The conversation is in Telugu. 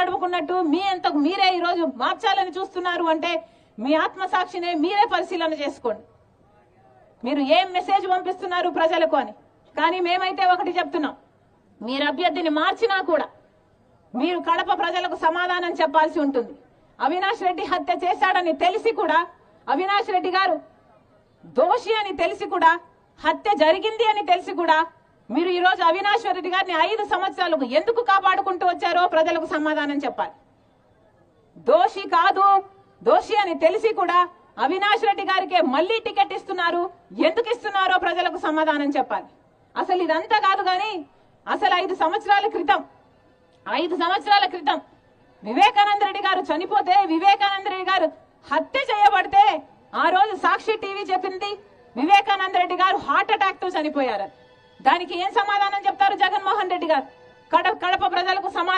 తడుపుకున్నట్టు మీ అంతకు మీరే ఈ రోజు మార్చాలని చూస్తున్నారు అంటే మీ ఆత్మసాక్షినే మీరే పరిశీలన చేసుకోండి. మీరు ఏం మెసేజ్ పంపిస్తున్నారు ప్రజలకు అని. కానీ మేమైతే ఒకటి చెప్తున్నాం, మీరు అభ్యర్థిని మార్చినా కూడా మీరు కడప ప్రజలకు సమాధానం చెప్పాల్సి ఉంటుంది. అవినాష్ రెడ్డి హత్య చేశాడని తెలిసి కూడా, అవినాష్ రెడ్డి గారు దోషి అని తెలిసి కూడా, హత్య జరిగింది అని తెలిసి కూడా మీరు ఈ రోజు అవినాష్ రెడ్డి గారిని 5 సంవత్సరాలకు ఎందుకు కాపాడుకుంటూ వచ్చారో ప్రజలకు సమాధానం చెప్పాలి. దోషి కాదు, దోషి అని తెలిసి కూడా అవినాష్ రెడ్డి గారికి మళ్లీ టికెట్ ఇస్తున్నారు, ఎందుకు ఇస్తున్నారో ప్రజలకు సమాధానం చెప్పాలి. అసలు ఇదంతా కాదు కానీ అసలు 5 సంవత్సరాల క్రితం వివేకానంద రెడ్డి గారు చనిపోతే, వివేకానంద రెడ్డి గారు హత్య చేయబడితే ఆ రోజు సాక్షి టీవీ చెప్పింది వివేకానంద రెడ్డి గారు హార్ట్ అటాక్ తో చనిపోయారు. దానికి ఏం సమాధానం చెప్తారు జగన్మోహన్ రెడ్డి గారు? కడప ప్రజలకు సమాధానం